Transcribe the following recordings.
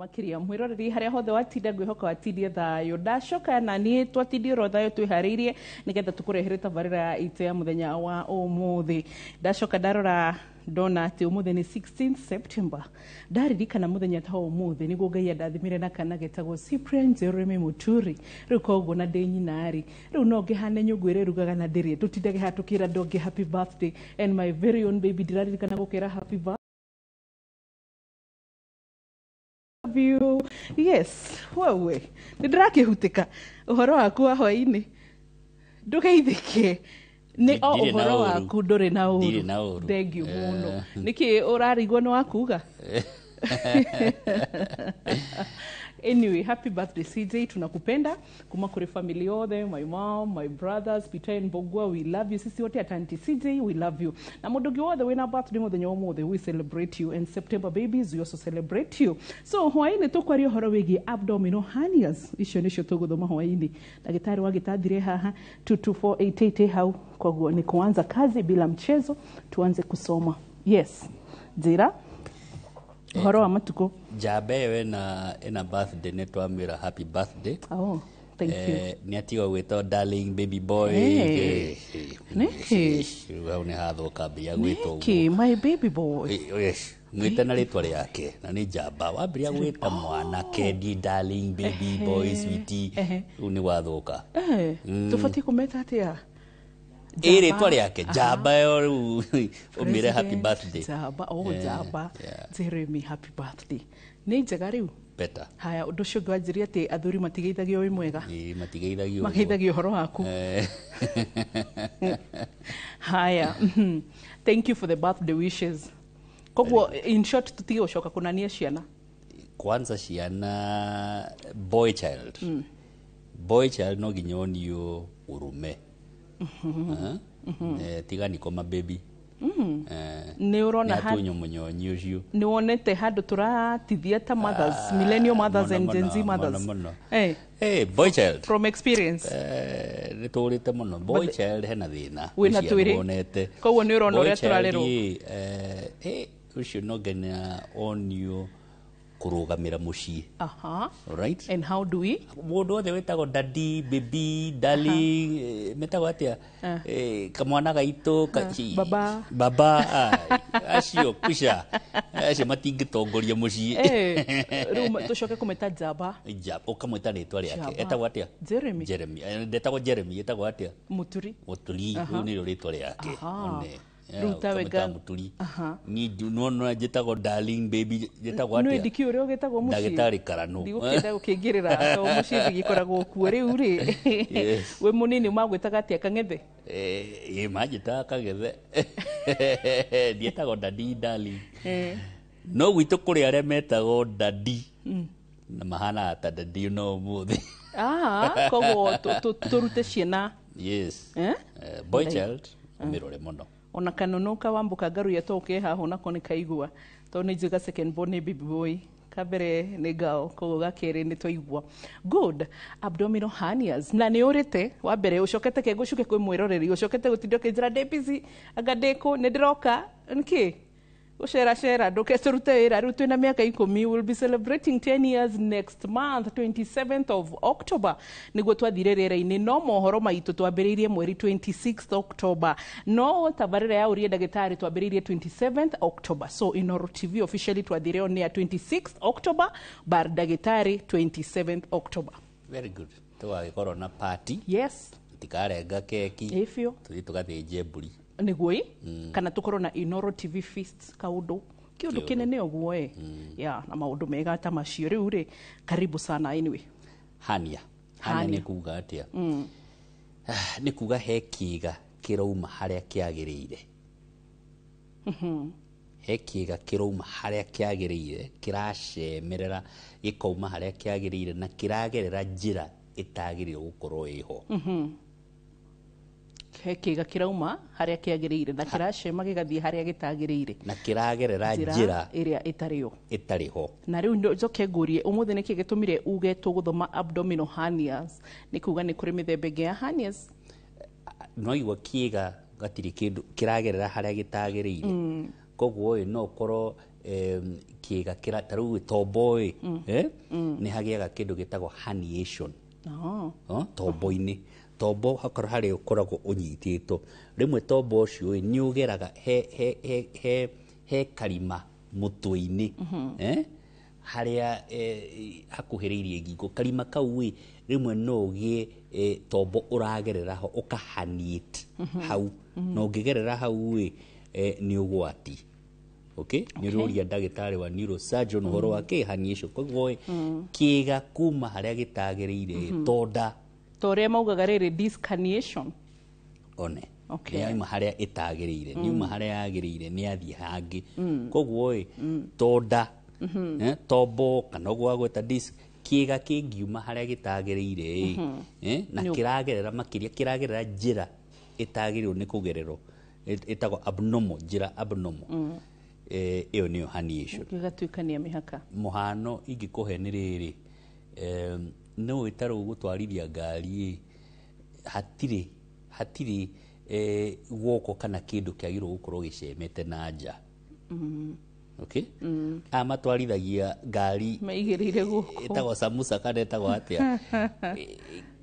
makiria mwiroreri haria hothe watinda ngwihoka watindie thayo ndacoka na ni twatindie ro thayo twihariirie nigetha tukurehere tabarira ya ite ya muthenya wa umuthi ndacoka ndarora ndona ati umuthi ni 16 September ndaririkana muthenya ta umuthi niguo Ngai ndathimire na kana getagwo Cyprian Jeremy Muturi riu koguo na ndi nyinari riu no ngihane nyungwire rugaga na ndiri tutindage hatukira ndonge happy birthday and my very own baby ndiraririkana gukira happy birthday you. Yes, wewe ndirakihutika uhoro waku wa hwaini ndugeithike ni o uhoro waku nduri na uru thank you muno niki urarigwo no akuga anyway happy birthday CJ tunakupenda kuma kure family yothe my mom my brothers Peter and Bogwa we love you sisi wote atanti CJ we love you na mundu giothe wina birthday muthenya umuthe we celebrate you and September babies we also celebrate you so hwaini tukwaria horo wigi abdominal hernias icio nicio tuguthoma hwaini dagitari wagitathire haha 22488 hau kwaguo ni kuanza kazi bila mchezo tuanze kusoma yes Zira horo wa matuko jabe we na birthday ne twamira happy birthday oh thank you ni atiwa gwito darling baby boy ni hatho kabia gwito my baby boy yes mwita na ritwa riake na ni jamba wambiria gwita mwana kendi darling baby boy sweetie uni wathoka tufati kumeta atia ritwa riake jamba yo umire happy birthday jamba jamba Jeremy happy birthday ni njega riu better haya undu cio ngwanjiria ati athuri matigeithagio wi mwega matigeithagio horo waku haya thank you for the birthday wishes koguo in short tutige ucoka kunania ciana kwanza ciana boy child no ginyonio urume tigani koma baby ni urona hatunyo munyonyi ucio ni wonete handu turatithia ta mothers millennial mothers and Gen Z mothers boy child from experience ni turite muno boy child hena thina wina twiri koguo ni urona uria turarero ucio no ngena onio kurugamira mucii right and how do we mundu othe wetagwo daddy baby darling metagwo atia kamwana gaitu baba acio kusha acio matingitongoria mucii riu tucoke kumeta jamba ukamwita ritwa riake etagwo atia Jeremy ndetagwo Jeremy etagwo atia Muturi riu ni ritwa riake ruta wega muturi ni no njitagwo darling baby njitagwo atia no ndiki uria ugitagwo mucii ndagitari karano ndigukenda ukingirira to mucii ndigikoragwo kuo riu ri we munini magwitaga atia kangethe majita kagethe ndietagwo daddy darling no gwitu kuri aria metagwo daddy na mahana ta daddy no muthi koguo turute ciana yes boy child mirore muno ona kanonoka wambuka ngaru yetoke haho nako ni kaigua to ni jiga second born baby boy kabere ni gao kogo gakere ni toigua good abdominal hernias na ni urite wa mbere ucokete ke gucuke kwi mwiroreri ucokete gutindio ke njira depisi agadeko ni ndiroka nki ushera nduketurute wira riu twina miaka 10 will be celebrating 10 years next month 27th of October niguo twathire rera-ini no mohoro maitu twambiriirie mweri 26th October no tabarira ya urie dagitari twambiriirie 27th October so Inoro TV officially twathire on 26th October bar dagitari 27th October very good twagikoro na party yes tikarenga keki ifio tugathinje mburi niguo kana tukorwo na Inoro TV feast kaundu kiundu kinene oguo ya na maundu mega ta macio riu ri karibu sana anyway hania ni kuga atia ni kuga he kiga kirauma haria kiagirire he kiga kirauma haria kiagirire kiracemerera gikauma haria kiagirire na kiragerera njira itagirire gukorwo iho kiga kirauma haria kiagirire na kiracema gigathie haria gitagirire na kiragerera njira iria itariho na riu njoke ngurie umuthi niki gitumire uge tuguthoma abdominal hernias ni kuga ni kuri mithembe ingi ya hernias no igwa kiga gatiri kindu kiragerera haria gitagirire koguo no korwo kiga kira taru tomboy ni hagiaga kindu gitagwo herniation tombo-ini tombo hakora hari ukoragwo unyititwo rimwe tombo ucio ni ugeraga he karima mutwe-ini haria hakuhiriirie ngingo karima kau rimwe no ugie tombo uragerera ho ukahaniate hau no ngigerera hau ni ugwati okay ni ruria ndagitari wa neurosurgeon horo wa herniation koguo kiga kuma haria gitagiriire tonda toria maugaga riri disc herniation one okay ni haria itagiriire ni haria yagiriire ni athie hangi koguo tonda tombo kana gwagweta disc kiga kingiuma haria gitagiriire na kiragerera makiria kiragerera njira itagirirwo ni kugererwo itagwo abnormal njira abnormal iyo niyo herniation gigatuikania mihaka muhano ingikuhe ni riri no itaru gutwarithia ngari hatiri gwoko kana kindu kiagirwo gukorwo gicemete na nja okay amatwarithagia ngari maigirire guko itagwo samusa kana itagwo atia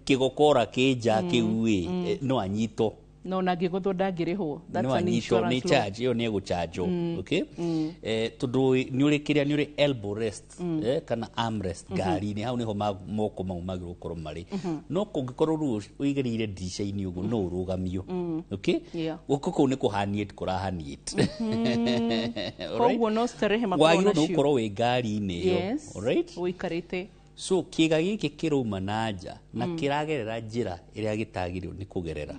kigokora kija kiui no anyito no nangiguthwo ndangirihwo that's an insurance ni charge yo ni gucharge okay tundu ni uri kiria ni uri elbow rest kana arm rest ngari ni hau niho moko mau magirwo korwo mari no kungikorwo ru uigirire dirisha-ini ugu no urugamio okay guko kuu ni kuhaniate kurahaniate koguo no starehe makorwo nacio wagirwo ukorwo wi ngari-ini iyo alright uikarite so kiga giki kiruma na nja na kiragerera njira iria gitagirirwo ni kugerera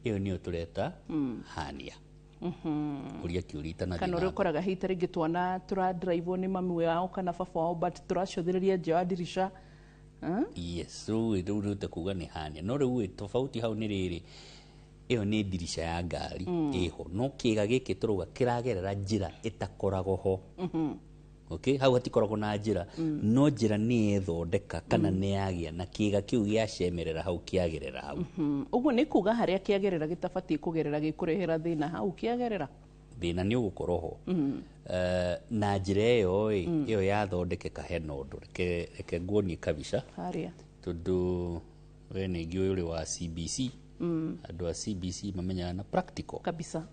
iyo niyo tureta hernia uria kiurita na kana ukoraga hita ringi twana tura drive ni mami wao kana baba wao but turacothiriria nja wa dirisha yes so ndu kuga ni hernia no riu tofauti hau ni riri iyo ni dirisha ya ngari iho no kiga giki turuga kiragerera njira itakoragwo ho okay hau hatikoragwo na njira no njira ni ethondeka kana ni yagia na kiga kiu giacemerera hau kiagerera hau uguo ni kuga haria kiagerera gitabatie kugerera gikurehera thina hau kiagerera thina ni ugukorwo ho na njira iyo yathondekeka hena undu reke nguonie kabica haria tundu we ni ngiu uri wa CBC andu a CBC mamenyaga na practical kabisa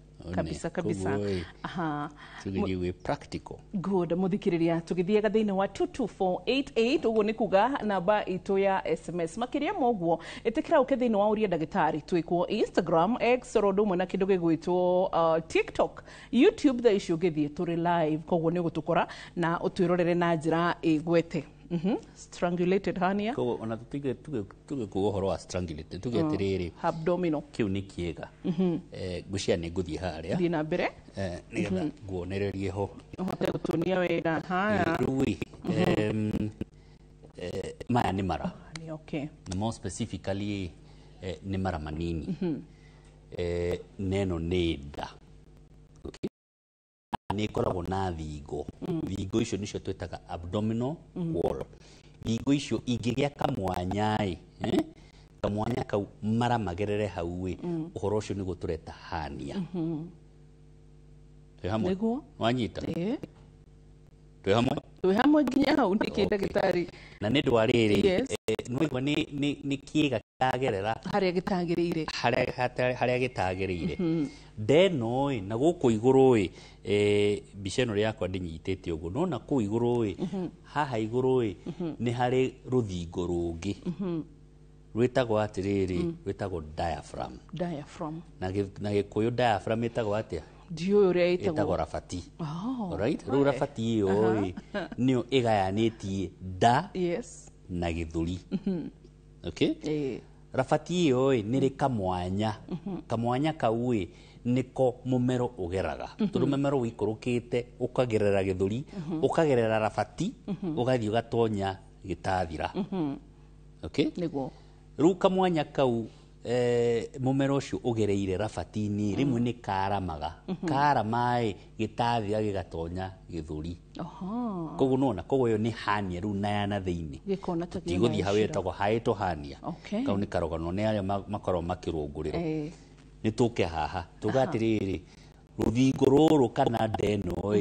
aha tugiye practical good muthikiriria tugithiega thiini wa 22488 uguo ni kuga namba itu ya SMS makiria moguo itikira uke thiini wa uria ndagitari twikwo Instagram X rodo mwe na kindu gigwitwo TikTok YouTube the issue githie turi live koguo ni gutukora na utwirorere na njira igwete strangulated hernia ko ona tuge kuhoro wa strangulated tuge atiriri abdominal kiu ni kiega gucia ni nguthie haria thina mbere nigetha nguonererie ho hote gutunia wega haya rui maya ni mara ni okay na more specifically ni mara manini neno ni nda okay ni koragwo na thingo thingo icio nicio twetaga abdominal wall thingo icio ingigia kamwanya kamwanya kau mara magerere hau uhoro ucio ni gutureta hernia hamwe wanyita twi hamwe nginya hau ni ndagitari na ni ndwariri no ni kiega kiragerera haria gitagiriire haria gitagiriire ndeno na guku iguru mbica ino yakwa ndinyitite uguo no na ku iguru haha iguru ni hari ruthingo rungi rwitagwo atiriri rwitagwo diaphragm na gikuyu diaphragm itagwo atia dio uria itagwo rafati alright ru rafati iyo niyo igayanĩtie nda na gĩthũri okay rafati iyo ni ri kamwanya kau niko mumero ugeraga tondu mumero wikurukite ukagerera gĩthũri ukagerera rafati ugathii ugatonya gĩtathira okay niguo ru kamwanya kau mumero ucio ugereire rafati-ini rimwe ni karamaga karamai gĩtathira gĩgatonya gĩthũri koguo nona koguo yo ni hernia ru na thiini tiguthii hau etagwo haitwo hernia kau ni karogano ni aria makorwo makirungurira ni tuke haha tugatiriri ruthingo ruru kana ndeno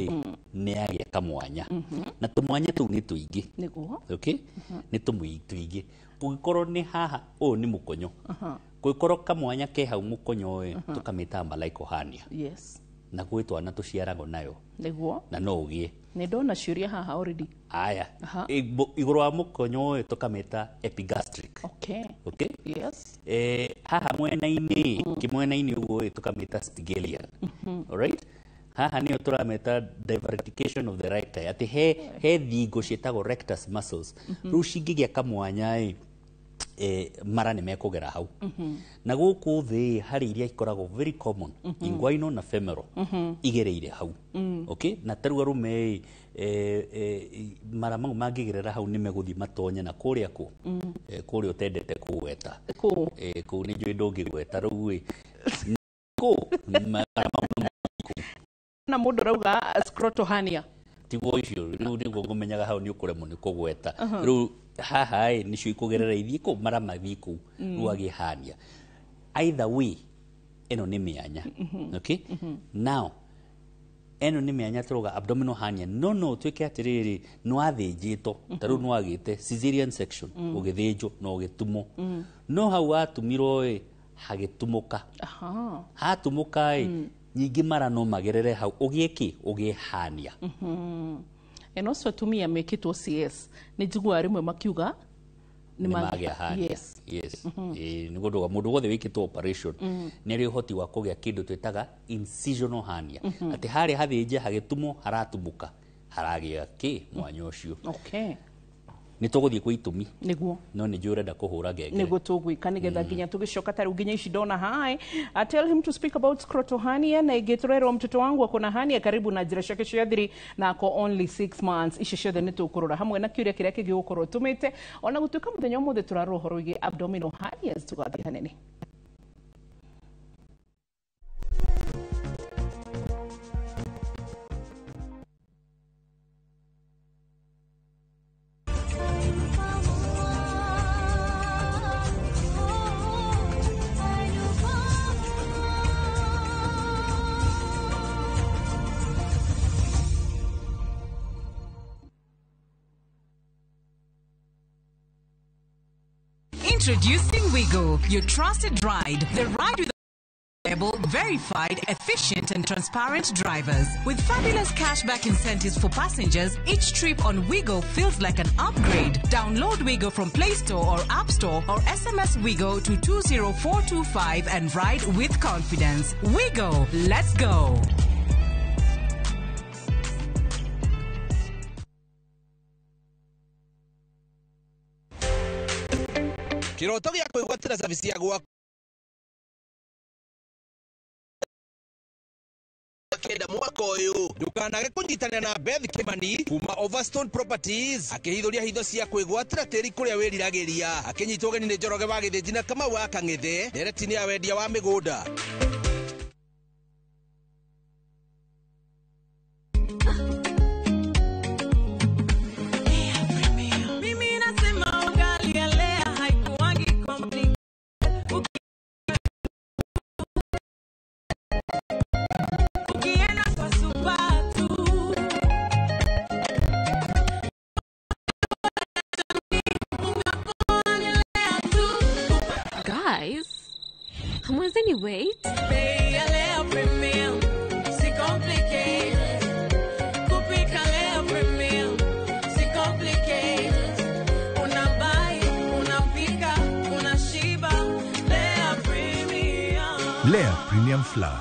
ni agia kamwanya na tumwanya tu ni tuingi niguo okay ni tuingi kugikorwo ni haha ni mukonyo kugikorwo kamwanya ke hau mukonyo tukamita malaiko hania yes na gwitwana tuciaragwo nayo niguo na no ugie ni ndona ciuria haha already aya iguru wa mukonyo tukamita epigastric okay yes haha mwena-ini kimwena-ini uguo tukamita spigelian alright haha niyo turameta divertication of the recti ati he thingo cietagwo rectus muscles riu cingigia kamwanya mara nĩ mekũgera hau na gũkũ thĩ harĩ iria ikoragwo very common inguinal na femoral igereire hau okay na tarua rume mara mau mangĩgerera hau nĩ megũthiĩ matonye na kũrĩa kũrĩa ũtendete kũgweta kũu nĩ njũĩ ndũngĩgweta rĩu mara mau na mũndũ rauga scrotohania tiguo icio riu niguo ngũmenyaga hau nĩ ũkũremwo nĩ kũgweta riu haha nicio ikugerera ithi kũ mara mathi kũ riu agĩhania either way ĩno nĩ mĩanya okay now ĩno nĩ mĩanya turoga abdominal hernia no twĩke atĩrĩrĩ nĩwathĩnjĩtwo ta rĩu nĩwagĩte cesarean section ũgĩthĩnjwo na ũgĩtumwo no hau watumirwo hagĩtumũka hatumũka nyingĩ mara no magerere hau ũgĩe ũgĩhania and also atumia mekĩtwo CS nĩ njiguaga rĩmwe makiuga nĩmagĩa hania yes nĩ gũndũ mũndũ wothe wĩkĩtwo operation nĩ arĩ ũhoti wa kũgĩa kĩndũ twĩtaga incisional hernia atĩ harĩa hathĩnje hagĩtumwo haratumũka haragĩa mwanya ũcio okay nĩ tũgũthiĩ kwa itũmi niguo no nĩ njũĩ ũrenda kũhũra ngengere niguo tũgwĩka nĩgetha nginya tũgĩcoka tarĩu nginya ici ndona hai I tell him to speak about scrotohania na ingĩtũrerwo mtoto wangu akona hania karibu na njĩra ciake cia thiri na ako only 6 months ici ciothe nĩ tũkũrora hamwe na kĩũria kĩrĩa kĩngĩ gũkorwo tũmĩte ona gũtuĩka mũthenya ũmũthĩ tũrarora ũhoro wĩgiĩ abdominal hernias tũgathiĩ hanene Introducing Wigo, your trusted ride. The ride with reliable, verified, efficient and transparent drivers. With fabulous cashback incentives for passengers, each trip on Wigo feels like an upgrade. Download Wigo from Play Store or App Store or SMS Wigo to 20425 and ride with confidence. Wigo, let's go. Kiroto gĩa kwĩgwatĩra service ya gwaku kenda mwaka ũyũ ndũkanage kũnyitanĩra na Beth Kimani kuma Overstone Properties akĩhithũria hitho cia kwĩgwatĩra tĩri kũrĩa wĩriragĩria akĩnyitwo ũgeni nĩ Njoroge wa Gĩthĩnji na Kamau wa Kang'ethe nderetini ya wendia wa mĩgũnda. Mwenzeni wait. Lea Premium Flour,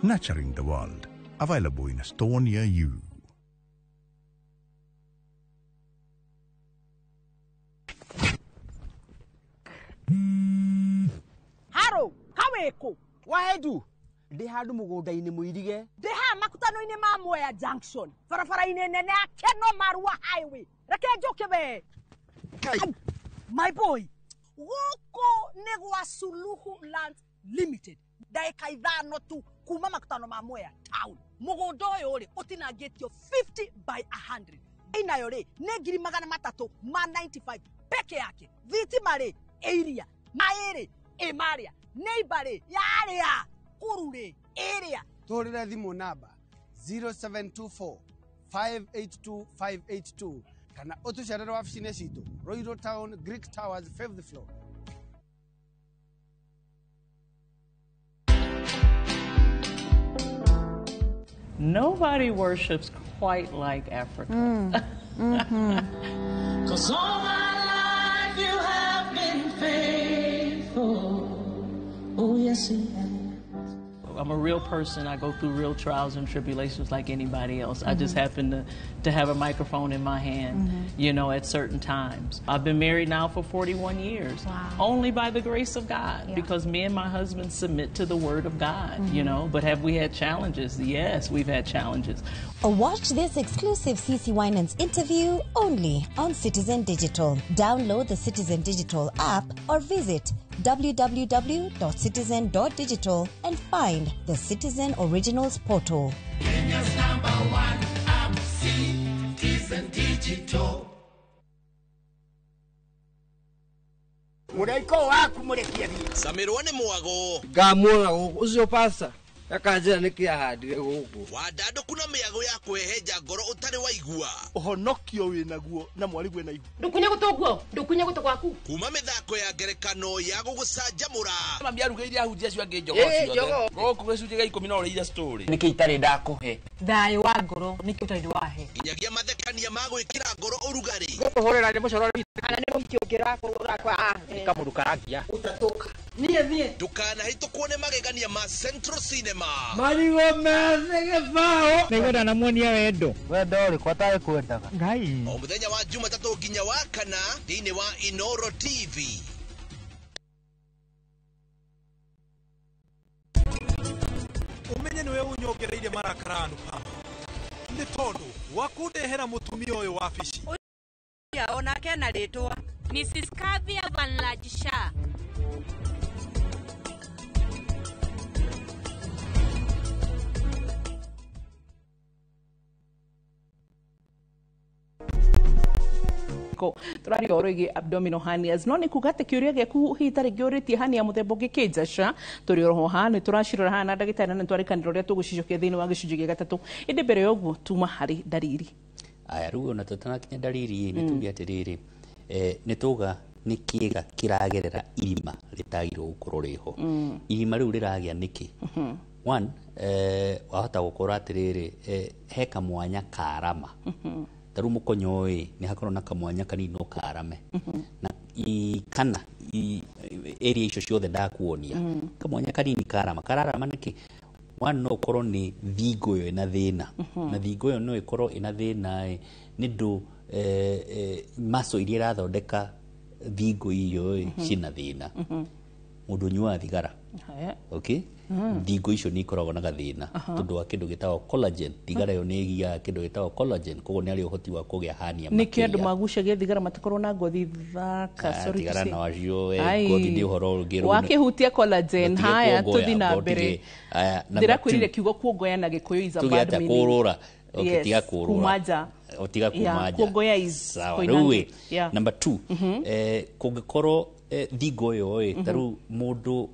nurturing the world. Available in a store near you. Haro, kaweko. Wahedu, ndi handu mugunda-ini muirige. Ndi ha makutano-ini ma Mwea Junction. Barabara-ini nene ya Keno Marua Highway. Reke njoke be. My boy, guko nĩ gwa Suluhu Land Limited. Ndagĩka ithano tu kuma makutano ma Mwea Town. Mugunda ũyũ rĩ ũtinangĩtio 50 by 100. Inayo rĩ nĩ 395 peke yake. Thitima rĩ area. Maĩ rĩ ĩmarĩa. Neighbor rĩ yarĩa. Kuru rĩ area. Tuhurire thimu namba 0724 582 582 kana utucerere wabici-inĩ citũ Royal Town Greek Towers 5th floor. Nobody worships quite like Africa. 'Cause all my life you have been faithful. Oh, yes, he has. I'm a real person. I go through real trials and tribulations like anybody else. I just happen to have a microphone in my hand, you know, at certain times. I've been married now for 41 years, only by the grace of God, because me and my husband submit to the word of God, you know. But have we had challenges? Yes, we've had challenges. Watch this exclusive CeCe Winans interview only on Citizen Digital. Download the Citizen Digital app or visit www.citizen.digital and find the Citizen Originals portal. Kenya's #1 app, Citizen Digital. Mureiko waku murekia ni. Samirwa ni mwago. Ngamwona ucio pasa. Akanjira niki ahandire guku. Wadado kuna miago ya kweheja ngoro utari waigua. Ohonokio winaguo na mwarigu na igua. Ndukunye gutogwo, ndukunye gutogwaku. Kuma mithako ya ngerekano ya gugucanjamura. Mambia rugeire ahunjia cio ange njogo cio. Goko gicunje ga 10 na uriira story. Niki itari ndakuhe. Thayo wa ngoro niki utari wahe. Nyagia mathekania ma gwikira ngoro urugari. Guhorera ni mucoro Ana ni mukiongera kurura kwa kamurukaragia. Utatoka. Nie. Tukana hito kuone magegania ma Central Cinema. Marigo methege bao. Nigwenda na muonia wendo. Wendo uri kwataye kwendaga. Ngai. O muthenya wa Jumatatu nginya wa kana thiini wa Inoro TV. Umenye niwe unyogereire marakaranu pama. Ni tondu wakundehera mutumia uyu wabici. Ya ona kena retwa Mrs. Kavia Van Lajisha. Turaria oroigi abdominal hernias no ni kugate kiuria giaku hitari giuritie hernia muthemba ngikinjaca turi oroho hana turashirora hana ndagitari na twarikanira uria tugucicokia thiini wa gicunji gia gatatu indi mbere yoguo tuma hari dariri aya ruo na tutanakinya dariri ni tugi atiriri ni tuga ni kiega kiragerera irima ritagirwo gukorwo riho irima riu riragia niki one wahota gukora atiriri he kamwanya karama taru mukonyoi ni hakorwo na kamwanya kanini no karame na kana area icio ciothe ndakuonia kamwanya kanini kararama niki one no korwo ni thingo yo ina thina na thingo yo no ikorwo ina thina ni ndu maso iria irathondeka thingo iyo cina thina mundu nyua thigara okay thingo icio ni ikoragwo na gathina tondu wa kindu gitagwo collagen thigara yo ni igia kindu gitagwo collagen koguo ni ari uhoti wa kugia hernia ni kindu magucagia thigara matakorwo na ngothi thaka sorry thigara na wacio ngothi ndi uhoro rugiru wakihutia collagen haya tuthi na mbere ndirakwirire kiugo kuongoya na gikuyu is a bad meaning kurura okitiga kurura kumaja otiga kumaja kuongoya is koinange number 2 kungikorwo thingo yo taru mundu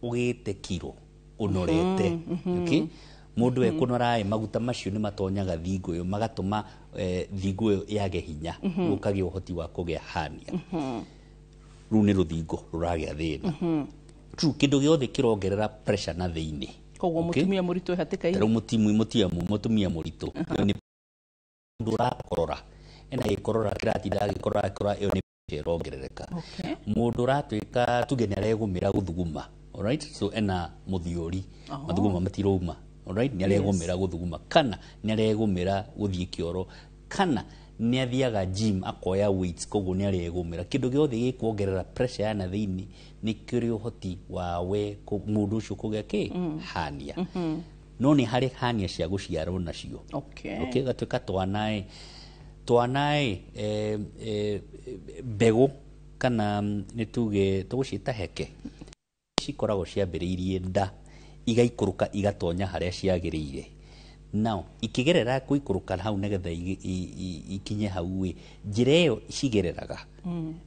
ugite kiro unorete okay mundu we kunora maguta macio ni matonyaga thingo yo magatuma thingo yo yage hinya ukagi uhoti wa kugia hernia runi ruthingo ruragia thina true kindu giothe kirongerera pressure na thiini koguo mutumia muritu hatika taru mutumia muritu ni ndura korora ena ikorora kiratinda gikorora yo ni irongerereka mundu ratuika tugene aregumira guthuguma alright so ena muthiori mathuguma matiroma alright ni aregumira guthuguma kana ni aregumira guthie kioro kana ni athiaga gym akoya weights koguo ni aregumira kindu giothe gikuongerera pressure yana thiini ni kiri uhoti wawe mundu ucio kugia ki hernia no ni hari hernia cia guciarwo nacio okay gatuika twanae bego kana nituge tugucita heke cikoragwo ciambiriirie nda igaikuruka igatonya haria ciagiriire now ikigerera kuikuruka hau negetha ikinye hau njira iyo cigereraga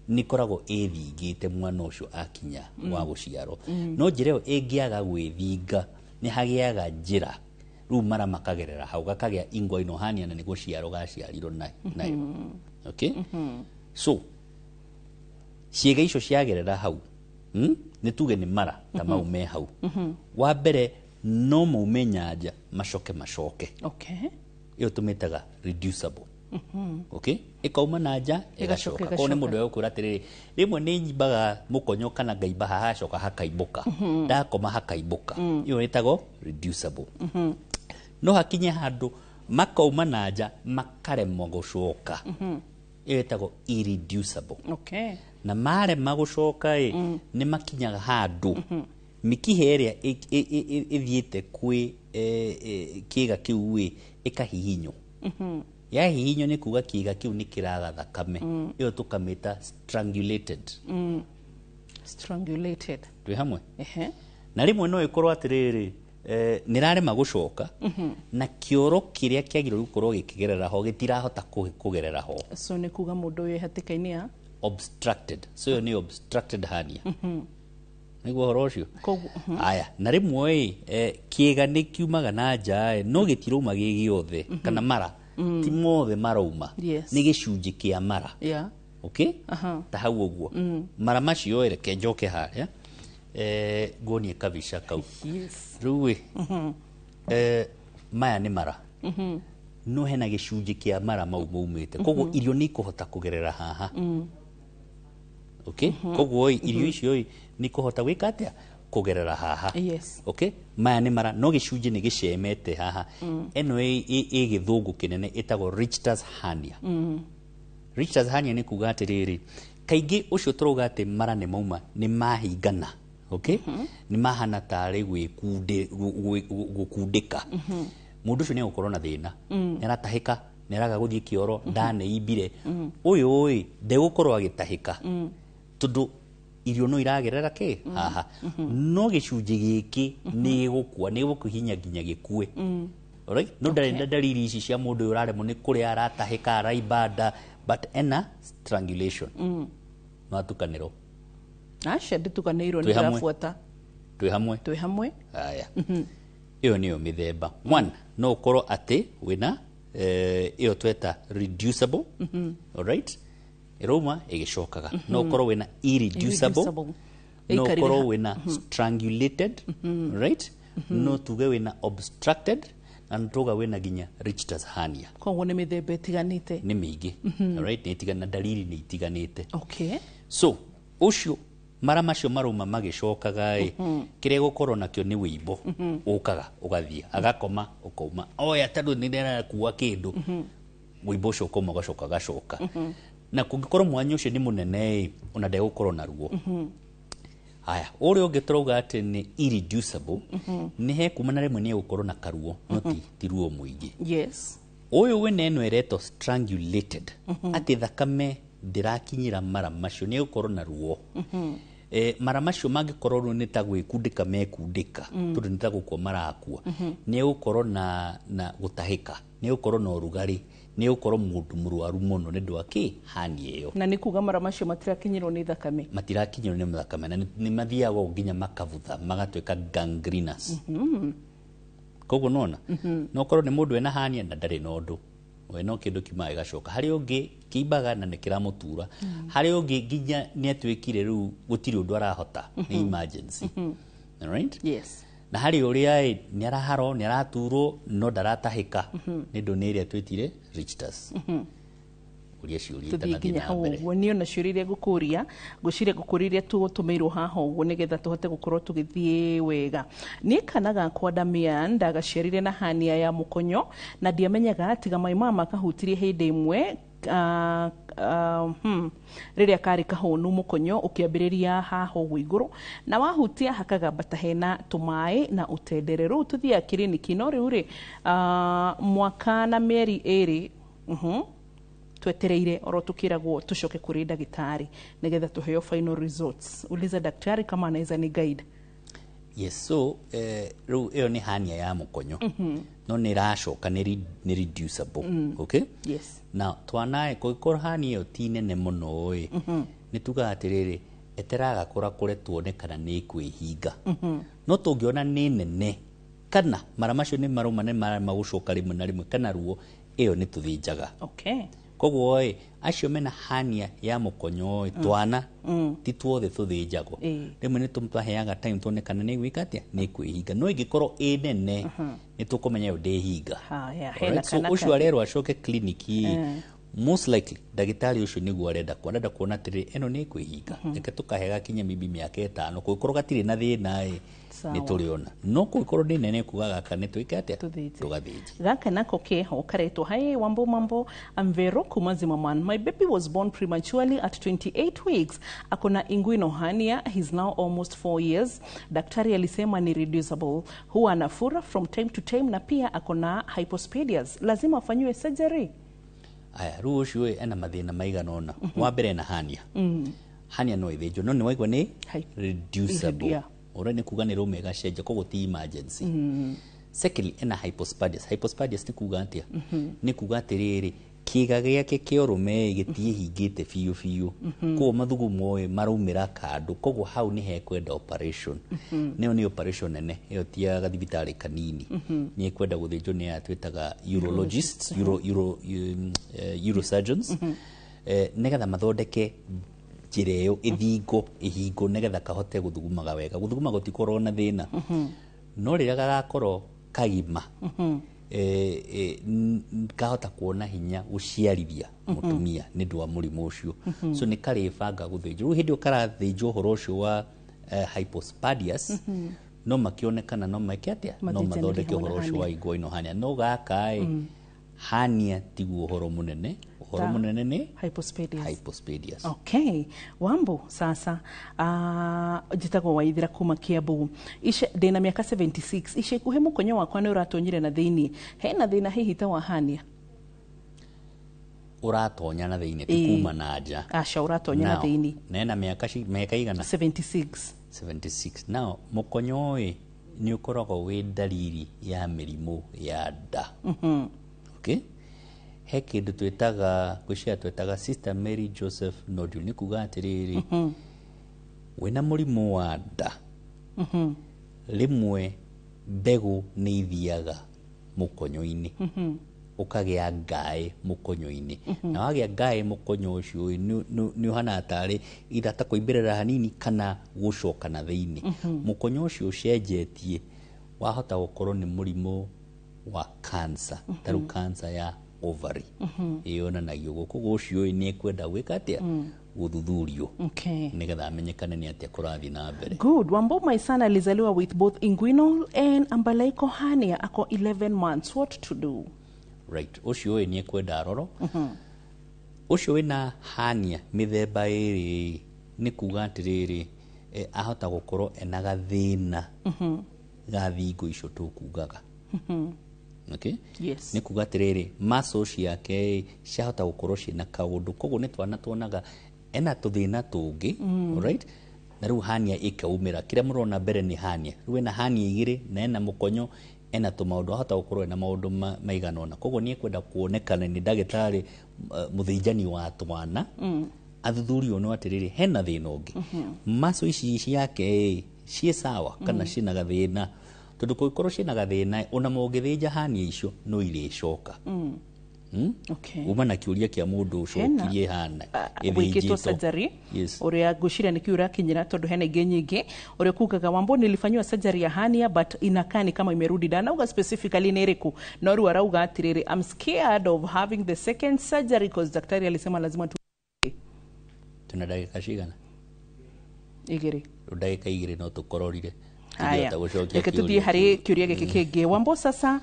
nikoragwo ithingite mwana ucio akinya wa guciarwo no njira iyo ingiaga gwithinga ni hagiaga njira Rĩu mara makagerera hau gakagĩa inguinal hernia na nĩguo ciaro gaciarirwo nayo. Okay? So ciĩga icio ciagerera hau nĩ tuge nĩ mara ta mau me hau. Wa mbere no maume nyanja macoke. Okay. Iyo tumĩtaga reducible. Okay? Ikauma na nja ĩgacoka. Ko nĩ mũndũ egũkwĩra atĩrĩrĩ, rĩmwe nĩ nyimbaga mũkonyo kana ngaimba haha hacoka hakaimbũka. Ndakoma hakaimbũka. Iyo ĩtagwo reducible. No hakinye handũ makauma na nja makaremwo gũcoka. Iyo ĩtagwo irreducible. Okay. Na marema gũcoka nĩ makinyaga handũ mikihe ĩrĩa ĩthiĩte kwĩ kĩga kĩu ĩkahihinywo. Yahihinywo nĩ kuga kĩga kĩu nĩ kĩraga thakame. Iyo tũkamĩta strangulated. Strangulated. Twĩ hamwe? Na rĩmwe no ĩkorwo atĩrĩrĩ, nĩrarema gũcoka na kĩoro kĩrĩa kĩagĩrĩirwo gũkorwo gĩkĩgerera ho gĩtirahota kũgerera ho. So nĩ kuga mũndũ ũyũ hatĩka-inĩ ya obstructed. So yo ni obstructed hernia. Nĩguo horo ũcio. Aya, na rĩmwe kĩega nĩ kiumaga na nja no gĩtirauma gĩ gĩothe kana mara. Ti mothe marauma. Nĩ gĩcunjĩ kĩa mara. Okay? Ta hau ũguo. Mara macio reke njoke harĩa. Nguonie kabica kau. Rĩu maya nĩ mara. No hena gĩcunjĩ kĩa mara mau maumĩte. Koguo irio nĩ ikũhota kũgerera haha. Okay? Koguo irio icio nĩ ikũhota gwĩka atĩa kũgerera haha. Okay? Maya nĩ mara no gĩcunjĩ nĩ gĩcemete haha. Eno ĩ gĩthũngũ kĩnene ĩtagwo Richter's hernia. Richter's hernia nĩ kuga atĩrĩrĩ, kaingĩ ũcio tũrauga atĩ mara nĩ mauma nĩ mahingana. Okay? Nĩ mahana tarĩ gũkundĩka. Mũndũ ũcio nĩ egũkorwo na thĩna. Nĩ aratahĩka, nĩ araga gũthiĩ kĩoro, ndaneimbire. Ũyũ ndegũkorwo agĩtahĩka. Tondũ irio no iragerera haha. No gĩcunjĩ gĩkĩ nĩ gũkua, nĩ gũkũhinya nginya gĩkue. Alright? No ndarĩ ndariri ici cia mũndũ ũyũ ũraremwo nĩ kũrĩa aratahĩka, araimba, but ena strangulation. No atukanĩrwo. Aca ndĩtukanĩirwo nĩ irabuata. Twĩ hamwe? Aya. Iyo niyo mĩthemba. One, no ũkorwo atĩ wĩna iyo tweta reducible. Alright? Ĩrauma ĩgĩcokaga. No ũkorwo wĩna irreducible. No ũkorwo wĩna strangulated. Right? No tuge wĩna obstructed. Na ntuga wĩna nginya Richter's hernia. Koguo nĩ mĩthemba ĩtiganĩte. Nĩ mĩingĩ. Alright? Nĩ ĩtiganĩte, dalili nĩ itiganĩte. Okay. So, ũcio mara macio marauma magĩcokaga kĩrĩa gũkorwo nakĩo nĩ wĩimbo. Ũkaga ũgathiĩ agakoma ũkauma. Oya tondũ nĩ ndĩrakua kĩndũ. Wĩimbo ũcio ũkauma ũgacoka gacoka. Na kũngĩkorwo mwanya ũcio nĩ mũnene ona ndegũkorwo na ruo. Haya, ũrĩa ũngĩ tũrauga atĩ nĩ irreducible, nĩ hekuma na rĩmwe nĩ egũkorwo na karuo, no ti ruo mũingĩ. Ũyũ wĩna ĩno ĩretwo strangulated, atĩ thakame ndĩrakinyĩra mara macio, nĩ egũkorwo na ruo. Mara macio mangĩkorwo nĩ ta gwĩkundĩka mekundĩka, tondũ nĩ ta gũkua marakua, nĩ egũkorwo na gũtahĩka, nĩ egũkorwo na ũrugarĩ, nĩ ũkorwo mũndũ mũrwaru mũno nĩ ndwaki hernia ĩyo. Na nĩ kuga mara macio matirakinyĩrwo nĩ thakame. Matirakinyĩrwo nĩ thakame na nĩ mathiaga nginya makabutha magatuĩka gangrenous. Koguo nona no korwo nĩ mũndũ ena hernia na ndarĩ na ũndũ, we no kĩndũ kiumaga gĩgacoka. Harĩ ũngĩ kĩimbaga na nĩ kĩramũtura, harĩ ũngĩ nginya nĩ atuĩkire rĩu gũtirĩ ũndũ arahota, nĩ emergency. Alright? Yes. Na harĩ ũrĩa nĩ araharo, nĩ araturwo no ndaratahĩka, nĩ ndũ nĩ ĩrĩa twĩtire Richter's. Ũria ciũria itanathiĩ na mbere. Ũguo nĩ ona ciũria iria ngũkũria, ngwĩciria ngũkũrĩria tũtũmĩirwo haha ũguo nĩgetha tũhote gũkorwo tũgĩthiĩ wega. Niĩ kana gakwa Damian ndagaciarire na hernia ya mũkonyo na ndiamenyaga tiga maima makahutirie hĩndĩ ĩmwe rĩrĩa karĩ kahũnu mũkonyo ũkĩambĩrĩria haha ũguo igũrũ na wahutia hakagamba ta hena tũmaĩ na ũtendere. Rĩu tũthiaga kiriniki no rĩu rĩ mwaka na mĩeri ĩrĩ twetereire oro tukiragwo tucoke kuri ndagitari nigetha tuheo final results. Uliza daktari kama anaweza ni guide. Yes, so ru iyo ni hernia ya mũkonyo no nĩ racoka nĩ reducible. Okay? Yes. Now twanae kũgĩkorwo hernia iyo ti nene mũno nĩ tugaga atĩrĩrĩ eteraga kũra kũre tuone kana nĩ kwĩhinga. No tũngĩona nĩ nene kana mara macio nĩ maroma nĩ mara magũcoka rĩmwe na rĩmwe kana ruo ĩyo nĩ tũthĩnjaga. Okay. Koguo acio mena hania ya mũkonyo twana ti tuothe tũthĩnjagwo. Rĩmwe nĩ tũmaheaga time tuone kana nĩ gwĩka atĩa nĩ kwĩhinga, no ĩngĩkorwo ĩ nene nĩ tũkũmenya yo ndĩhinga. So ũcio arerwo acoke kliniki most likely ndagĩtarĩ ũcio nĩguo arenda kuona atĩrĩrĩ ĩno nĩ kwĩhinga, reke tũkahega kinya maybe mĩaka 5 kũngĩkorwo gatirĩ na thĩna nĩ tũrĩona, no kũngĩkorwo nĩ nene kuga gaka nĩ twĩke atĩa tũgathĩnja. Gaka nako keho karetwo hi Wambo Amvero kuma Zimmerman. My baby was born prematurely at 28 weeks. Akona inguinal hernia. He's now almost 4 years. Daktari alisema ni reducible. Huwa anafura from time to time na pia akona hypospadias. Lazima afanyiwe surgery. Aya ruo ucio ena mathina maigana ona. Wa mbere na hernia. Hernia no ithĩnjwo no nĩ waigua nĩ reducible. Ora nĩ kuga nĩ rũme gacenja koguo ti emergency. Secondly ena hypospadias. Hypospadias nĩ kuga atĩa? Nĩ kuga atĩrĩrĩ kĩga gĩake kĩa ũrũme gĩtiĩhingĩte biũ biũ. Koguo mathugumo maraumĩra kando, koguo hau nĩ hekwenda operation. Nĩyo nĩ operation nene, ĩyo ti ya gathibitarĩ kanini. Nĩ ekwenda gũthĩnjwo nĩ aya twĩtaga urologists, urosurgeons. Nĩgetha mathondeke njĩra ĩyo ĩhingo nĩgetha kahote gũthugumaga wega. Gũthuguma gũtikorwo na thĩna, no rĩrĩa gagakorwo kagima kahota kuona hinya gũciarithia mũtumia nĩ ũndũ wa mũrimũ ũcio. So nĩ karĩbanga gũthĩnjwo. Rĩu hĩndĩ ĩyo karathĩnjwo ũhoro ũcio wa hypospadias no makĩonekana no meke atĩa no mathondeke ũhoro ũcio wa inguinal hernia. No gaka hernia tiguo ũhoro mũnene. Ũhoro mũnene nĩ hypospadias. Okay. Wambo sasa njĩtagwo Waithira kuma Kiambu. Ndĩna mĩaka 76. Ica ikuhĩ mũkonyo wakwa nĩ ũratonyire na thĩinĩ. Hena thĩna hihi ta wa hernia? Ũratonya na thĩinĩ ti kuma na nja. Aca ũratonya na thĩinĩ. Na ena mĩaka igana? 76. Now mũkonyo nĩ ũkoragwo wĩ dalili ya mĩrimũ ya nda. Okay? He kĩndũ twĩtaga Sister Mary Joseph nodule. Nĩ kuga atĩrĩrĩ wĩna mũrimũ wa nda rĩmwe mbegũ nĩ ithiaga mũkonyo-inĩ ũkagĩa ngaĩ mũkonyo-inĩ. Na wagĩa ngaĩ mũkonyo ũcio nĩ ũhana tarĩ ithata kũimbĩrĩra hanini kana gũcoka na thĩinĩ. Mũkonyo ũcio ũcenjetie wahota gũkorwo nĩ mũrimũ wa cancer, tarũ cancer ya ovary. Ĩyonanagio gũkũ ũcio nĩ ekwenda gwĩka atĩa gũthuthurio nĩgetha amenyekane nĩ atĩa kũrathiĩ na mbere. Good. Wambo, my son alizaliwa with both inguinal and umbilical hernia. Ako 11 months. What to do? Right. Ũcio nĩ ekwenda aroro. Ũcio wĩna hernia mĩthemba ĩrĩ nĩ kuga atĩrĩrĩ ahota gũkorwo ena gathĩna ga thingo icio tũkugaga. Okay? Yes. Nĩ kuga atĩrĩrĩ muscles ciake ciahota gũkorwo ciĩna kaũndũ, koguo nĩ twana tuonaga ena tũthĩna tũngĩ. Alright? Na rĩu hernia ĩkaumĩra. Kĩrĩa mũrona mbere nĩ hernia. Rĩu ena hernia igĩrĩ na ena mũkonyo ena tũmaũndũ ahota gũkorwo ena maũndũ maigana ũna. Koguo nĩ ekwenda kuonekana nĩ ndagĩtarĩ mũthĩnjani wa twana athuthurio no atĩrĩrĩ hena thĩna ũngĩ. Muscles ici ciake ciĩ sawa kana ciĩna gathĩna. Tondũ kũngĩkorwo ciĩna gathĩna ona mũngĩthĩnja hernia icio no irĩcoka. Uma na kĩũria kĩa mũndũ ũcokirie hana gwĩkĩtwo surgery ũrĩa ngwĩciria nĩkĩo ũrakinyĩra tondũ hena ingĩ nyingĩ ũrĩa kugaga Wambo nilifanyiwa surgery ya hernia but inakaa ni kama imerudi ndani. Nauga specifically ni ĩrĩkũ? No rĩu arauga atĩrĩrĩ I'm scared of having the second surgery because daktari alisema lazima tuna ndagĩka cigana? 2. Ndagĩka 2 no tũkororire. Haya, reke tuthiĩ harĩ kĩũria gĩkĩ kĩngĩ. Wambo sasa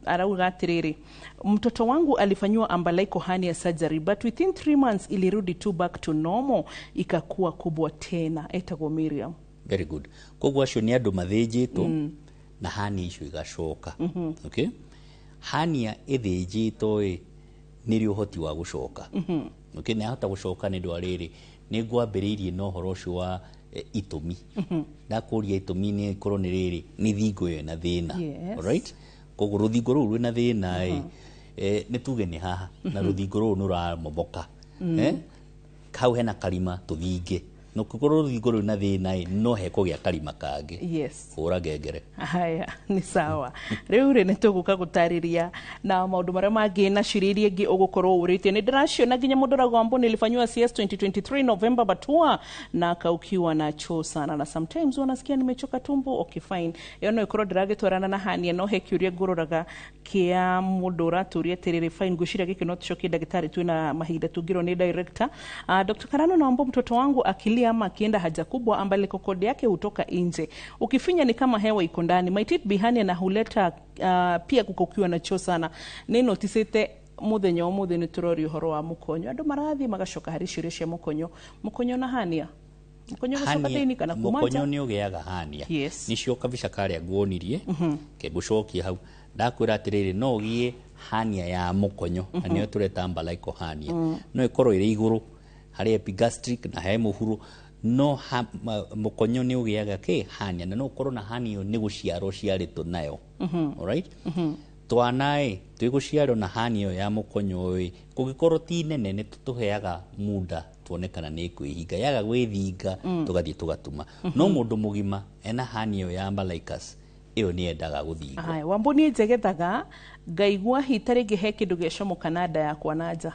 arauga atĩrĩrĩ mtoto wangu alifanyiwa umbilical hernia surgery but within 3 months ilirudi tu back to normal ikakuwa kubwa tena. Etagwo Miriam. Very good. Koguo acio nĩ andũ mathĩnjĩtwo na hernia icio igacoka. Okay? Hernia ĩthĩnjĩtwo nĩ rĩo ũhoti wa gũcoka. Okay? Nĩ ahota gũcoka nĩ ũndũ wa rĩrĩ nĩ ngwambĩrĩirie no ũhoro ũcio wa itũmi. Ndakũria itũmi nĩ korwo nĩ rĩrĩ nĩ thingo ĩyo na thĩna. Alright? Koguo rũthingo rũu rwĩna thĩna nĩ tuge nĩ haha na rũthingo rũu nĩ rũramomoka. Hau hena karima tũthinge. no kukoro iguru na thina no heko gya kalima kage yes ora gegere haya ni sawa riu ri nituguka gutariria na maundu maria mangi na shiririe ngi ugukorwo urite ni ndiracio na ginya mundu ragwambo nilifanywa CS 2023 November batua na kaukiwa na choo sana na sometimes wanasikia nimechoka tumbo okay fine yo no ikoro ndiragitwarana na hania no hekiuria ngororaga kia mundu raturia tiriri fine gushira giki no tucokie dagitari tu na mahinda tungiro ni director Dr. Karano naomba mtoto wangu akilia ama akienda haja kubwa ambale kokodi yake hutoka nje ukifinya ni kama hewa iko ndani might it be hania na huleta pia kukokiwa na choo sana neno tisete muthenya omuthe ni turori uhoro wa mukonyo andu marathi magacoka hari ciuria cia mukonyo na hania mukonyo gucoka thini kana kumaja mukonyo ni ugiaga hania yes. nicio kabisa karia nguonirie ke gucokia hau ndakwira atiriri no ugie hania ya mukonyo na niyo tureta mbalaiko hania no ikorwo iri iguru hari epigastric na he muhuru no mukonyo ni ugiaga ke hania na no ukorwo na hania ni guciaro ciarito nayo alright twanae twiguciaro na hania ya mukonyo wi kugikorwo ti nene ni tutuheaga muda tuonekana ni kwihinga yaga gwithinga tugathie tugatuma no mundu mugima ena hania ya umbilicus iyo ni endaga guthinga ai wamboni njegethaga ngaigua hitari gihe kindu gecomoka na nda yakwa nanja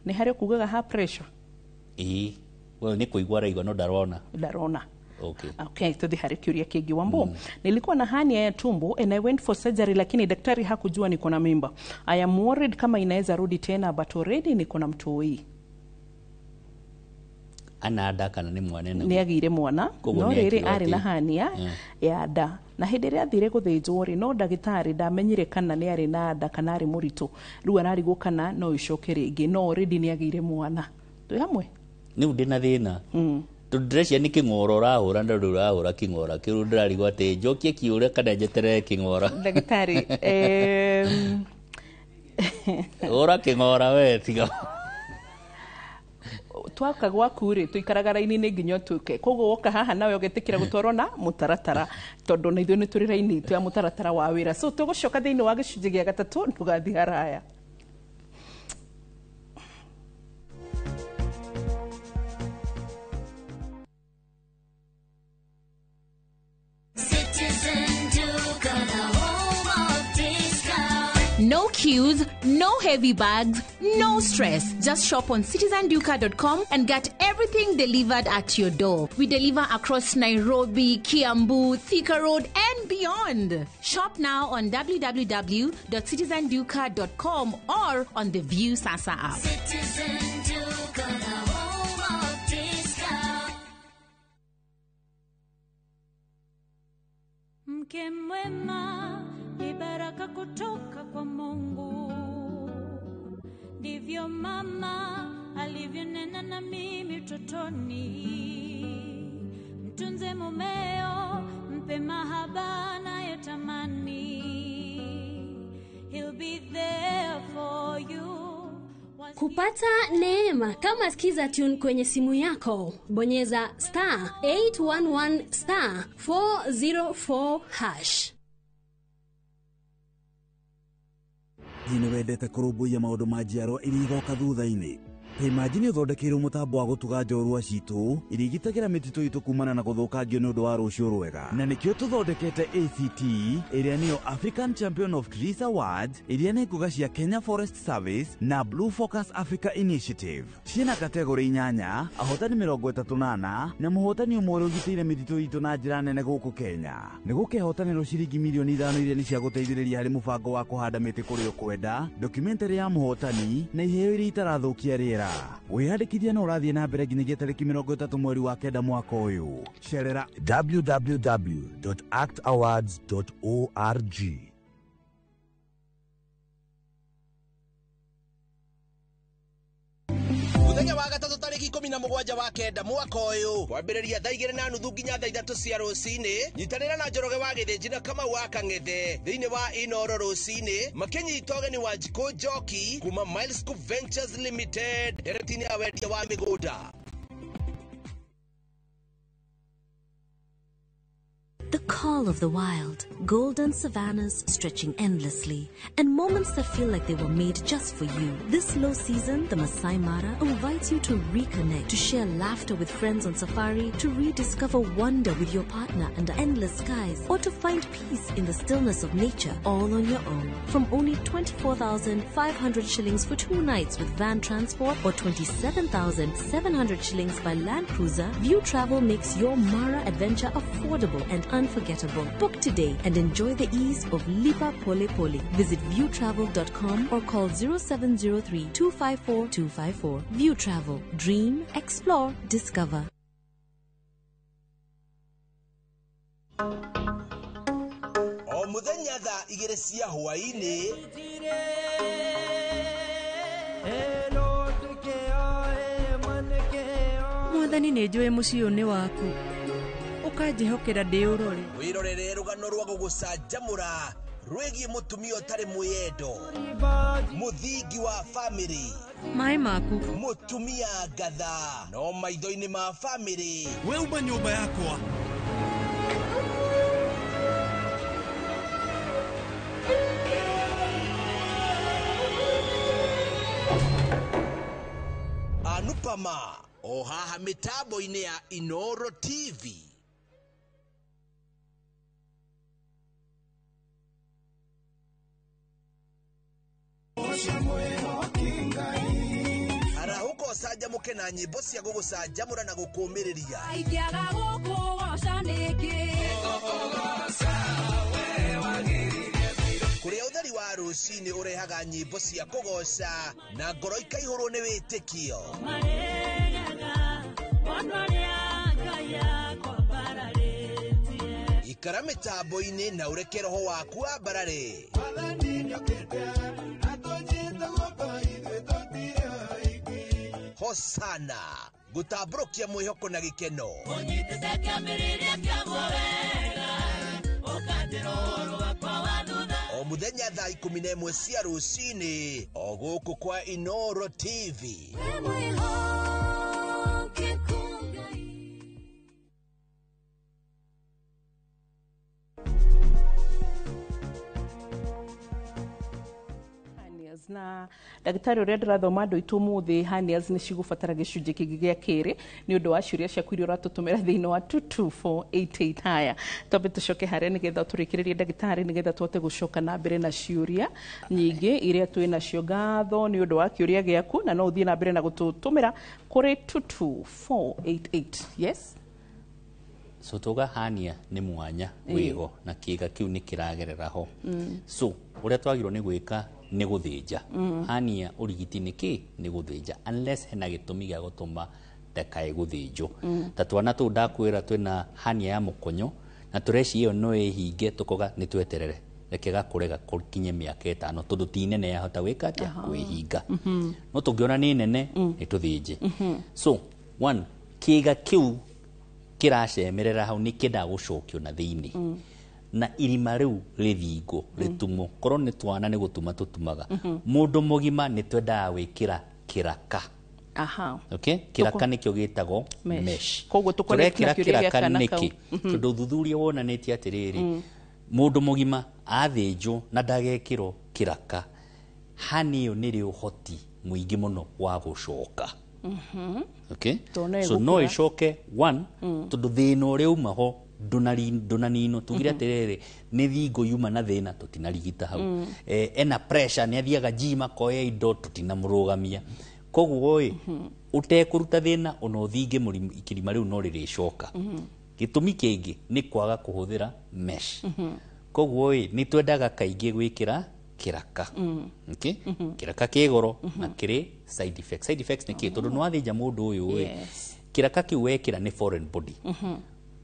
ni hari kugaga ha pressure well ni kuigwa raigwa no darona okay to the hari kiuria kingi wambo nilikuwa na hania ya tumbo and I went for surgery lakini daktari hakujua niko na mimba I am worried kama inaweza rudi tena but already niko na mtoi anada kana ni mwana ni agire mwana no riri ari na hania ya nda na hindi ria athire guthinjwo ri no dagitari ndamenyire kana ni ari na nda kana ari murito riu ararigwo kana no icoke ringi no already ni agire mwana twi hamwe ni ndina thina tudrecia ni kingoro rahura ndu rahura kingora kiru ndirarigwo ati njokie kiure kana njeterere kingora dagitari ora kingora we tiga twaka gwaku ri tuikaraga raini-ini nginya tuke koguo woka haha nawe ugetikira gutwarwo na mutaratara tondu na ithuĩ nĩ tũrĩ raini twa mutaratara wa wĩra so tũgũcoka thĩinĩ wa gĩcunjĩ gĩa gatatũ ndũgathi haraya No queues, no heavy bags, no stress. Just shop on citizenduka.com and get everything delivered at your door. We deliver across Nairobi, Kiambu, Thika Road, and beyond. Shop now on www.citizenduka.com or on the View Sasa app. Citizen Duka, the home of discount. Mke mwema ni baraka kutoka kwa Mungu, ndivyo mama alivyonena na mimi utotoni. Mtunze mumeo, mpe mahaba anayotamani. He'll be there for you. Kupata neema kama skiza tune kwenye simu yako, bonyeza *811 *404#. Ni wendete kurumbuia maundu ma njiarwa iria igoka thutha-ini. Imagine uthondekeirwo mutambo wa gutuga njorua citu irigitagira mititu itu kumana na guthukangio ni undu wa rucio rwega. Na nikio tuthondekete ACT iria niyo African Champion of Trees Awards iria ni nguga cia Kenya Forest Service na Blue Focus Africa Initiative. Ciina kategori inyanya, ahotani 38 na muhotani umwe ugitire mititu itu na njira nene guku Kenya. Ni gukehotanirwo ciringi milioni 5 iria ni cia guteithiriria hari mubango wa kuhanda miti kuri ukwenda, documentary ya muhotani na iheo iria itarathukia riera. Wihadikithia na urathie na mbere nginyagia tariki 30 mweri wa kenda mwaka uyu. Cerera www.actawards.org. Muthenya wa gatatu tariki 17 wa kenda mwaka uyu kwambiriria thaa 2:30 nginya thaa 3 cia rucini nyitanira na Njoroge wa Githĩnji na Kamau wa Kang'ethe thiini wa Inoro rucini makinyita ũgeni wa Njiko Njoki kuma Milescoop Ventures Limited eretini ya wendia wa migunda. The calm call of the wild, golden savannas stretching endlessly, and moments that feel like they were made just for you. This low season, the Masai Mara invites you to reconnect, to share laughter with friends on safari, to rediscover wonder with your partner under endless skies, or to find peace in the stillness of nature, all on your own. From only 24,500 shillings for 2 nights with van transport or 27,700 shillings by land cruiser, View Travel makes your Mara adventure affordable and unforgettable. Book today and enjoy the ease of Lipa Pole Pole. Visit viewtravel.com or call 0703 254 254. View Travel. Dream, explore, discover. O muthenya thaa 2 cia hwaini Mwathani nĩ njũĩ mũciĩ ũyũ nĩ waku ũkanjĩhokera ndĩ ũrore wirorere rũgano rwa gũgũcanjamũra rwĩgiĩ mũtumia ũtarĩ mwĩyendo mũthingi wa bamĩrĩ maĩ maku mũtumia ngatha no maitho-inĩ ma bamĩrĩ weuma nyũmba yakwa Anupama o haha mitambo-inĩ ya Inoro TV. Arahuko canjamũke na nyĩmbo cia gũgũcanjamũra na gũkũũmĩrĩria. Ingĩaga gũkũgoca nĩngĩ Kũrĩa ũtheri wa rũcinĩ ũrehaga nyĩmbo cia kũgoca na ngoro ikaihũrwo nĩ wĩtĩkio. Ikara mĩtambo-inĩ na ũreke roho waku wambarare. Hosana gũtambũrũkia mwĩhoko na gĩkeno. ũnyitĩte kĩambĩrĩria kĩaguo wega ũkanjĩra ũhoro wakwa wa thutha. O muthenya thaa 11 cia rũcinĩ o gũkũ kwa Inoro TV. na ndagĩtarĩ ũrĩa ndĩrathoma andũ aitũ mũthĩ hernias nĩ cigũbatara gĩcunjĩ kĩngĩ gĩa kerĩ nĩ ũndũ wa ciũria ciaku iria ũratũtũmĩra thĩinĩ wa 22488. Haya twambe tũcoke harĩa nĩgetha tũrĩkĩrĩrie ndagĩtarĩ nĩgetha tũhote gũcoka na mbere na ciũria nyingĩ iria twĩ nacio. Ngatho nĩ ũndũ wa kĩũria gĩaku na no ũthiĩ na mbere na gũtũtũmĩra kũrĩ 22488. Yes. So toga hania nĩ mwanya wĩho na kĩga kĩu nĩ kĩragerera ho. So ũrĩa twagĩrĩirwo nĩ gwĩka nĩ gũthĩnja. Hania ũrigiti nĩ kĩ nĩ gũthĩnja unless hena gĩtũmi gĩa gũtũma ndakae gũthĩnjwo. Ta twana tũu ndakwĩra twĩna hania ya mũkonyo na tũreci ĩyo no ĩhinge tũkoga nĩ tweterere reke gakũre gakinye mĩaka 5 tondũ ti nene yahota gwĩka atĩa kwĩhinga. No tũngĩona nĩ nene nĩ tũthĩnje. So one kĩga kĩu kĩracemerera hau nĩ kĩenda gũcokio na thĩinĩ na irima rĩu rĩthingo rĩtumwo korwo nĩ twana nĩ gũtuma tũtumaga. Mũndũ mũgima nĩ twendaga gwĩkĩra kĩraka. Okay? Kĩraka nĩkĩo gĩtagwo mesh. Tũrekĩra kĩraka nĩkĩ tondũ ũthuthuria wonanĩtie atĩrĩrĩ mũndũ mũgima athĩnjwo na ndagekĩrwo kĩraka hani ĩyo nĩrĩ ũhoti mũingĩ mũno wa gũcoka. Okay? So no ĩcoke one tondũ thĩna ũrĩa uma ho ndũnanino tugire atĩrĩrĩ nĩ thingo yuma na thĩna tũtinarigita hau. Ena pressure nĩ athiaga gym akoya indo tũtinamũrũgamia. Koguo ũtekũruta thĩna ona ũthinge ikirima rĩu no rĩrĩcoka. Gĩtũmi kĩngĩ nĩ kwaga kũhũthĩra mesh. Koguo nĩ twendaga kaingĩ gwĩkĩra kĩraka. Okay? Kĩraka kĩ goro na kĩrĩ side effects. Side effects nĩ kĩ tondũ nĩ wathĩnja mũndũ ũyũ kĩraka kĩu wekĩra nĩ foreign body.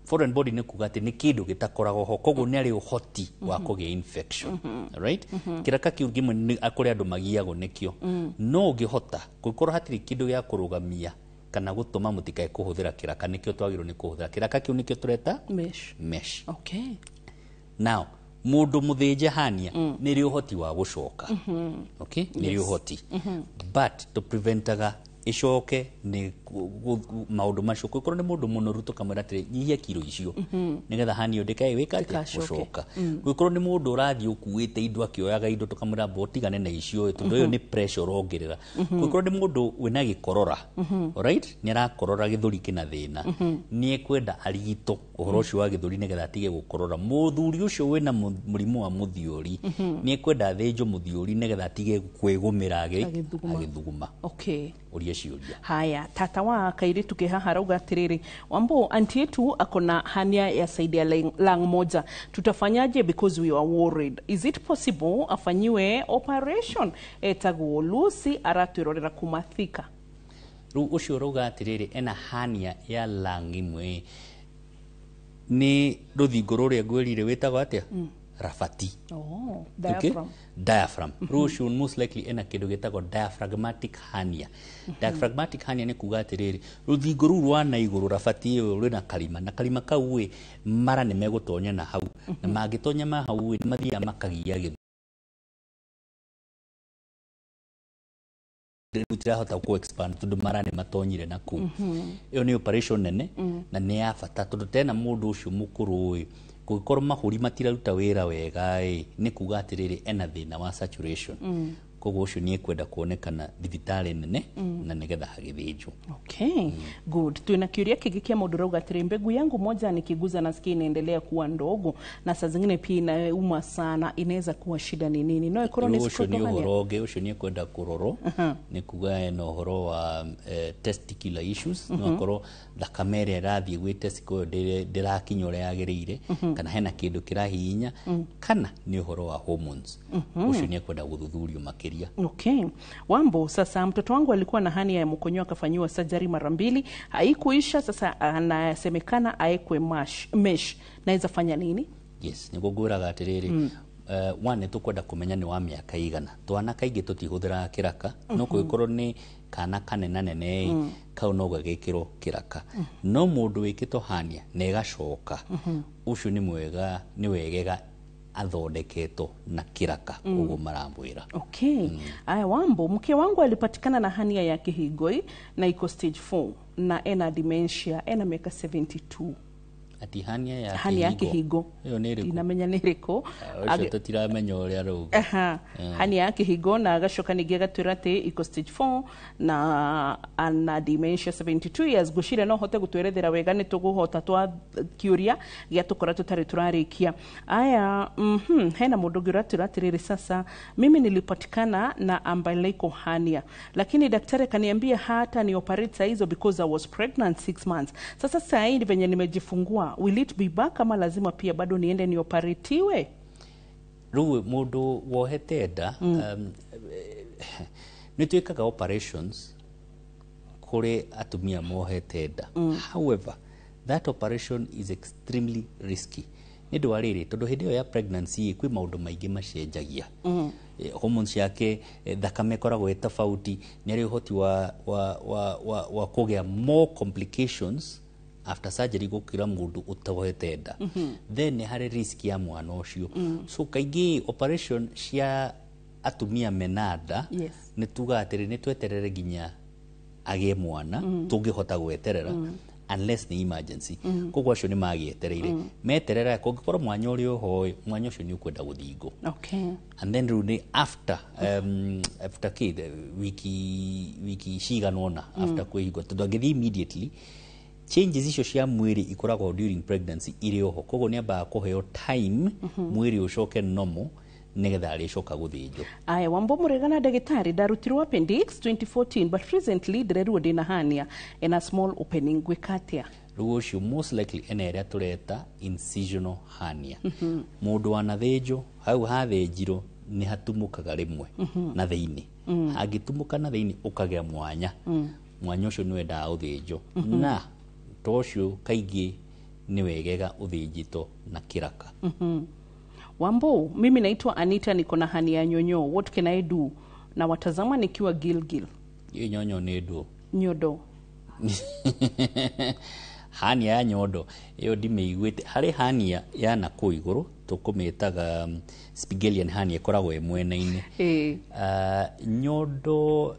Foreign body nĩ kuga atĩ nĩ kĩndũ gĩtakoragwo ho koguo nĩ arĩ ũhoti wa kũgĩa infection. Right? Kĩraka kĩu kĩmwe kũrĩ andũ magiagwo nĩkĩo. No ũngĩhota gũkorwo hatirĩ kĩndũ gĩa kũrũgamia kana gũtũma mũtikae kũhũthĩra kĩraka nĩkĩo twagĩrĩirwo nĩ kũhũthĩra kĩraka kĩu nĩkĩo tũreta mesh. Okay. Now mũndũ mũthĩnje hania nĩrĩ ũhoti wa gũcoka. Okay? Nĩrĩ ũhoti. But to preventaga ĩcoke nĩ maundu macio kuko ni mundu munoru tukamwira atiri nyihia kilo icio nigetha hani ndikae wika gucoka kuko ni mundu urathi ukuite indo akioyaga indo tukamwira botigane na icio tondu yo ni pressure rongerera kuko ni mundu wina gikorora alright ni arakorora githuri kina thina ni ekwenda arigito uhoro ucio wa githuri nigetha atige gukorora muthuri ucio wina murimu wa muthiori ni ekwenda thenjo muthiori nigetha atige kwigumira agithuguma okay uria ciuria haya tata wa kairitu ke haha rauga atiriri Wambo anti yetu akona hania ya saidi ya lang moja tutafanyaje because we are worried is it possible afanyiwe operation etago Lucy aratwirorera kumathika ucio rauga atiriri ena hania ya lang imwe ni ruthingo ruria ngwirire witagwo atia rafati diaphragm okay? Diaphragm Rushu most likely ena kindu gitagwo diaphragmatic hernia diaphragmatic hernia ni kuga atiriri ruthingo ru rwa na iguru rafati rwina kalima na kalima kau mara ni megutonya na hau na magitonya ma hau ni mathia makagia githu hota ku expand tundu mara ni matonyire na ku iyo ni operation nene na ni ya bata tundu tena mundu ucio mukuru kugikorwo mahuri matiraruta wira wega ni kuga atiriri ena thina wa saturation koguo ucio ni ekwenda kuonekana thibitari nene na nigetha hagithinjwo okay good tuina kiuria kingi kia mundu rauga atiri mbegu yangu moja nikiguza nasikia inaendelea kuwa ndogo na saa zingine pia inauma sana inaweza kuwa shida ni nini no ikorwo ni ucio ni uhoroge ucio ni ekwenda kuroro ni kuga no horo wa testicular issues no ikorwo thakame ĩrĩa ĩrathiĩ gwĩ testicle ndĩrakinya ũrĩa yagĩrĩire kana hena kĩndũ kĩrahihinya kana ni uhoro wa hormones ucio ni ekwenda guthuthurio makĩria okay Wambo sasa mtoto wangu alikuwa na hania ya mkonyo akafanyiwa surgery mara 2 haikuisha sasa anasemekana aekwe mesh naweza fanya nini yes ni guguraga atiriri one tukwenda kumenya ni wa miaka igana twana kaingi tutihũthĩra kiraka no kuikorwo ni kana kanena nene kau no gagikirwo kiraka no mundu wikito hania nega coka ucio ni mwega ni wegega athondeketo na kiraka ugo marambwira okay aya Wambo mke wangu alipatikana na hania ya kihigoi na iko stage 4 na ena dementia ena miaka 72 ati hania ya kihigo iyo ni riku inamenya ni riku acho tutiramenya uria ruga hania ya kihigo na agacoka ningi agatwira ati iko stage 4 na ana dementia 72 years gushire no hote gutwerethera wega ni tuguhota twa kiuria gia tukora tutari turarikia aya hena mundu giratira tiriri sasa mimi nilipatikana na umbilical hernia lakini daktari kaniambia hata ni operate hizo because I was pregnant 6 months sasa sasa hivi venye nimejifungua will it be back kama lazima pia bado niende ni operatiwe ruwe mundu wohetenda nitwikaga operations kuri atumia mohetenda however that operation is extremely risky ni ndwariri tondu hindi ya pregnancy kwi maundu maingi macenjagia hormones yake thakame koragwo tofauti ni ari uhoti wa kugea more complications after surgery gukira mundu utawohetenda then hari risk ya mwana ucio so kaingi operation cia atumia menada ni tuga atiri ni tweterere ginya agie mwana tungihota gweterera unless ni emergency koguo acio ni magietereire meterera kungikorwo mwanya uri ho mwanya ucio ni ukwenda guthingo okay and then runi after kid wiki shiganona after kuigo tudagithi immediately changes icio cia mwiri ikoragwo during pregnancy iri oho koguo ni amba kuheo time mwiri ucoke normal nigetha aricoka guthinjo aya Wambo muregana ndagitari ndarutirwo appendix 2014 but recently ndireruo ndina hania in a small opening gwikatia ruo cio most likely ena tureta incisional hernia mundu wanathinjo hau hathinjiro ni hatumukaga rimwe na thiini agitumuka na thiini ukagea mwanya mwanya ucio ni wenda uthinjo na tocio kaingi ni wegega uthinjito na kiraka Wambo mimi naitwa Anita niko na hania nyonyo what can I do na watazama nikiwa Gilgil hiyo nyonyo ni nyodo hania ya nyodo iyo ndimeiguite hari hania ya na kuiguru tukumitaga Spigelian hernia koragwo mwena-ini nyodo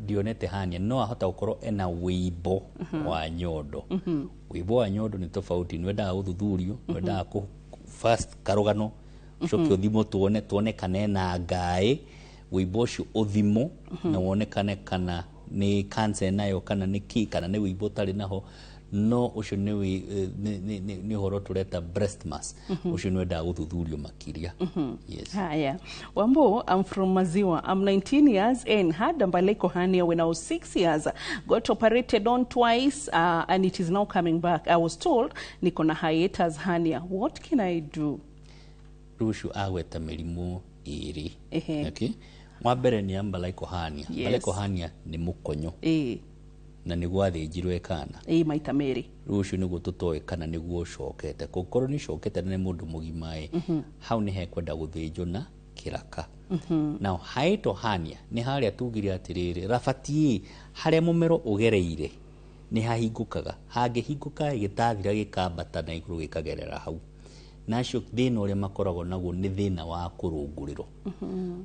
ndionete hania no ahota gukorwo ena wĩimbo wa nyondo. Wĩimbo wa nyondo ni tofauti, nwendaga guthuthurio, nwendaga ku first karugano ucoke uthimo tuone kana ena ngaĩ, wĩimbo ucio uthimo na wonekane kana ni cancer nayo kana ni ki kana ni wĩimbo tari naho, no ucio ni horo tureta breast mass, ucio nwendaga guthuthurio makiria. Yes. Haya. Wambo, I'm from Maziwa. I'm 19 years and had umbilical hernia when I was 6 years. Got operated on twice and it is now coming back. I was told niko na hiatus hernia. What can I do? Rushu agweta mĩrimũ ĩrĩ. Okay. Mwambere ni umbilical hernia. Umbilical hernia ni mũkonyo. Na niguo athĩnjirwo ekana. Maita merĩ. Rushu niguo tutoe kana niguo ucokete. Gũkorwo ni cokete na nĩ mũndũ mũgima hau ni hekwenda gũthĩnjwo na kĩraka. Now hiatal hernia ni harĩa tugire atirĩrĩ rabatie harĩa mũmero ũgereire ni hahingũkaga. Hangĩhingũka gĩtathira gĩkambata na igũrũ gĩkagerera hau. Nacio thĩna ũrĩa makoragwo naguo nĩ thĩna wa kũrũngũrĩrwo.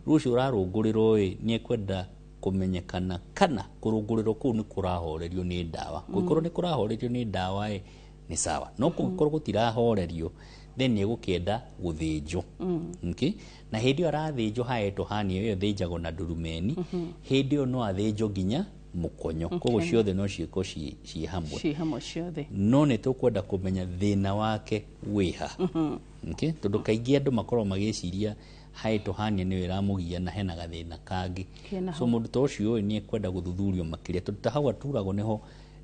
Rũcio ũrarũngũrĩrwo ni ekwenda kumenyekana kana kũrũngũrĩrwo kũu ni kũrahorerio ni ndawa. Kũngĩkorwo ni kũrahorerio ni ndawa ni sawa. No kũngĩkorwo gũtirahorerio then ni egũkĩenda gũthĩnjwo. Okay? Na hĩndĩ ĩyo arathĩnjwo hiatal hernia ĩyo thĩnjagwo na ndurumeni. Hĩndĩ ĩyo no athĩnjwo nginya mũkonyo. Koguo ciothe no ciĩko ciĩ hamwe. Ciĩ hamwe ciothe. No nĩ tũkwenda kũmenya thĩna wake wĩha. Okay? Tondũ kaingĩ andũ makorwo magĩciria hiatal hernia nĩyo ĩramũgia na hena gathĩna kangĩ. So mũndũ ta ũcio ni ekwenda gũthuthurio makĩria. Tondũ ta hau aturagwo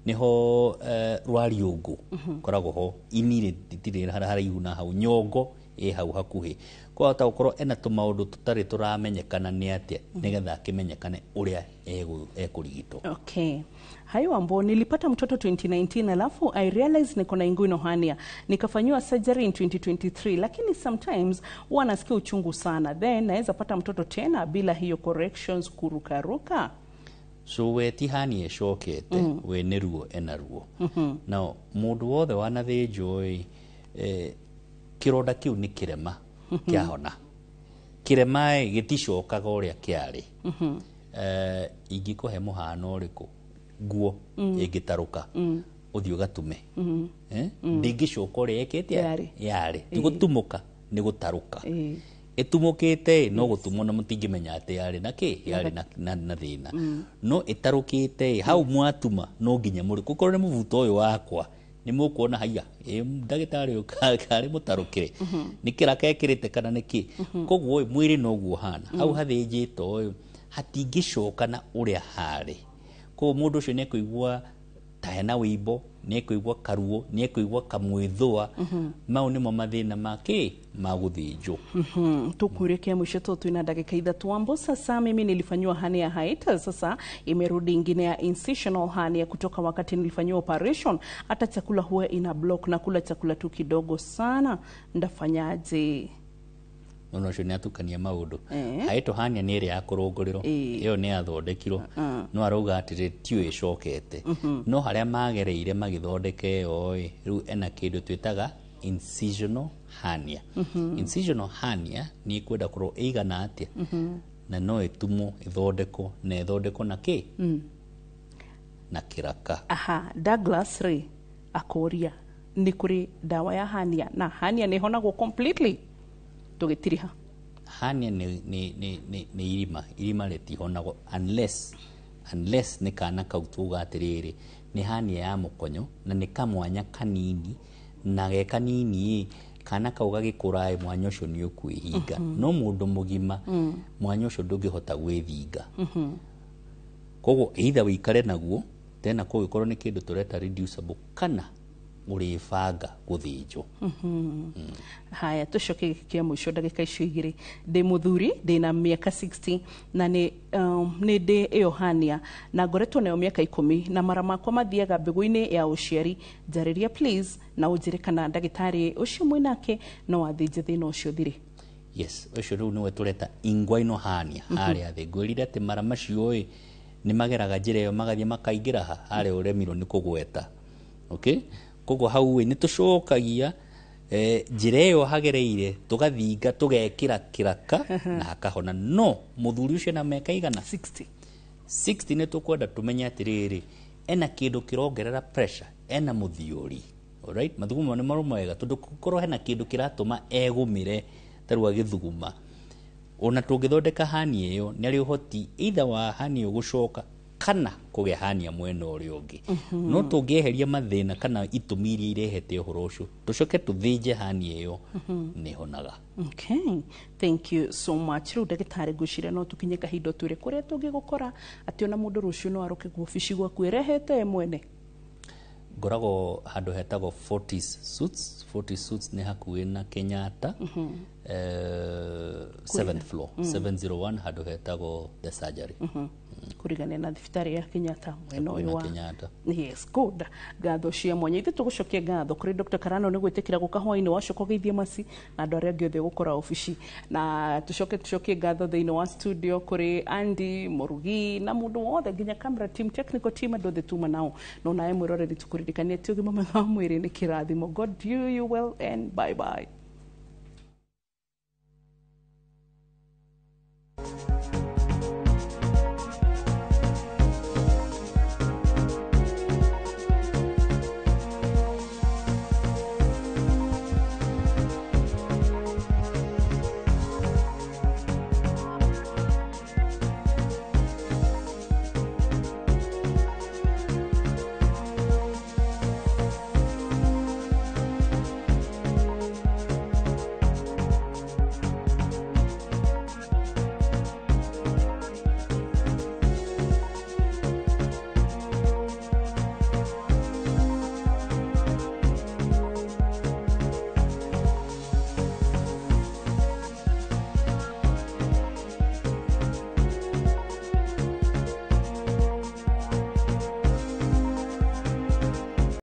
niho rwariũngũ koragwo ho, ini rĩtirĩ haraihu na hau, nyongo hau hakuhĩ. Kwa hota gũkorwo ena tũmaũndũ tũtarĩ tũramenyekana nĩ atĩa nĩgetha akĩmenyekane ũrĩa ekũrigitwo. Okay. Hayo Ambo, nilipata mtoto 2019 alafu I realized niko na inguinal hernia. Nikafanywa surgery in 2023 lakini sometimes huwa nasikia uchungu sana. Then naweza pata mtoto tena bila hiyo corrections kurukaruka. So weti hernia ĩcokete we nĩ ruo ena ruo. Now mũndũ wothe wanathĩnjwo kĩronda kĩu nĩ kĩrema kĩahona. Kĩrema gĩticokaga ũrĩa kĩarĩ. Ingĩkũhe mũhano ũrĩkũ? Nguo ĩngĩtarũka ũthiĩ ũgatume. Ndĩngĩcoka ũrĩa ĩkĩte yarĩ. Ti gũtumũka nĩ gũtarũka. Ĩtumũkĩte no gũtumwo na mũtingĩmenya atĩ yarĩ na kĩ, yarĩ na thĩna. No ĩtarũkĩte hau mwatuma no nginya mũrĩ. Gũkorwo nĩ mũbuto ũyũ wakwa ni mũkuona haiya ndagĩtarĩ karĩ mũtarũkĩre nĩ kĩraka ekĩrĩte kana nĩ kĩ. Koguo mwĩrĩ noguo hana hau hathĩnjĩtwo hatingĩcoka na ũrĩa harĩ. Koguo mũndũ ũcio nĩ ekũigua ta hena wĩimbo, nĩ ekũigua karuo, nĩ ekũigua kamwĩthũa. Mau nĩmo mathĩna makĩ magũthĩnjwo. Tukuelekea mwisho tu, tuna dakika 3 Wambo. Sasa mimi nilifanywa hernia ya hiatus, sasa imerudi ingine ya incisional hernia kutoka wakati nilifanywa operation. Hata chakula huwa ina block na kula chakula tu kidogo sana. Ndafanyaje? Ono cio nĩ atukania maũndũ. Hiatal hernia nĩ ĩrĩa ya kũrũngũrĩrwo, ĩyo nĩ yathondekirwo. No arauga atĩrĩ ti ĩcokete. No harĩa magereire magĩthondeke ĩyo rĩu ena kĩndũ twĩtaga incisional hernia. Incisional hernia nĩ kwenda kũrwo ĩigana atĩa na no ĩtumwo ĩthondekwo na ĩthondekwo na kĩ? Na kĩraka. Douglas Ray akoria nĩ kũrĩ dawa ya hernia na hernia nĩ honagwo completely? Tugĩtiriha. Hernia nĩ irima rĩtihonagwo unless nĩ kana kau tuga atĩrĩrĩ nĩ hernia ya mũkonyo na nĩ kamwanya kanini na ge kanini kana kau gagĩkũra mwanya ũcio nĩ ũkwĩhinga. No mũndũ mũgima mwanya ũcio ndũngĩhota gwĩthinga. Koguo either wĩikare naguo tena kũngĩkorwo nĩ kĩndũ tũreta reducible kana ũrĩbanga gũthĩnjwo. Haya, tucoke kia mwisho dakika icio igĩrĩ. Ndĩ mũthuri, ndĩna mĩaka 60 na nĩ ndĩ ĩyo hernia na ngoretwo nayo mĩaka 10 na mara makwa mathiaga mbegũ-inĩ ya ũciari. Njarĩria please na ũnjĩre kana ndagĩtarĩ ũcio mwĩnake no athĩnje thĩna ũcio thirĩ. Yes, ũcio rĩu nĩwe tũreta inguinal hernia. Harĩa thĩ ngwĩrire atĩ mara macio nĩ mageraga njĩra ĩyo magathiĩ makaingĩra harĩa ũremirwo nĩ kũgweta. Okay? Koguo hau nĩ tũcokagia njĩra ĩyo hagereire tũgathinga tũgekĩra kĩraka na hakahona. No mũthuri ũcio na mĩaka igana 60 60 nä tå kwenda tå menye atä rä rä ena kä ndå kä rongerera pressure ena må thiå alright mathuguma nä marå tondå korwo hena kä ndå kä ratå ma egå mä re tarä agä thuguma ona tå ngä thondeka hani ä yo nä arä å hoti either wa hani ä yo gå coka kana kå gä hania mwena å rä å ngä no tå ngä eheria mathä na kana itå mi iria irehete å horo å cio tå coke tå thä nje hani ä yo nä honaga. Okay, thank you so much. Rĩu ndagĩtarĩ ngwĩciria no tũkinye kahinda twĩre kũrĩa tũngĩgũkora atĩ ona mũndũ rũciũ no aroke gwobici gwaku ĩrehete mwene. Ngoragwo handũ hetagwo 40 Suits. 40 Suits nĩ hakuhĩ na Kenyatta 7th floor 701 handũ hetagwo the surgery. Kurigania na thibitarĩ ya Kenyatta mwena ũyũ wa yes good. Ngatho cia mwanya ithe tũgũcokia ngatho kũrĩ Dr. Karano nĩ gwĩtĩkĩra gũka hwainĩ wacoka ũgeithie maci na andũ arĩa angĩ othe gũkora ofici na tũcokie ngatho thĩinĩ wa studio kũrĩ Andy Mũrugi na mũndũ wothe nginya camera team technical team andũ othe tuma nao no nawe mwĩroreri tũkũririkania atĩ ũgima mwega wa mwĩrĩ nĩ kĩrathimo. God do you well and bye bye.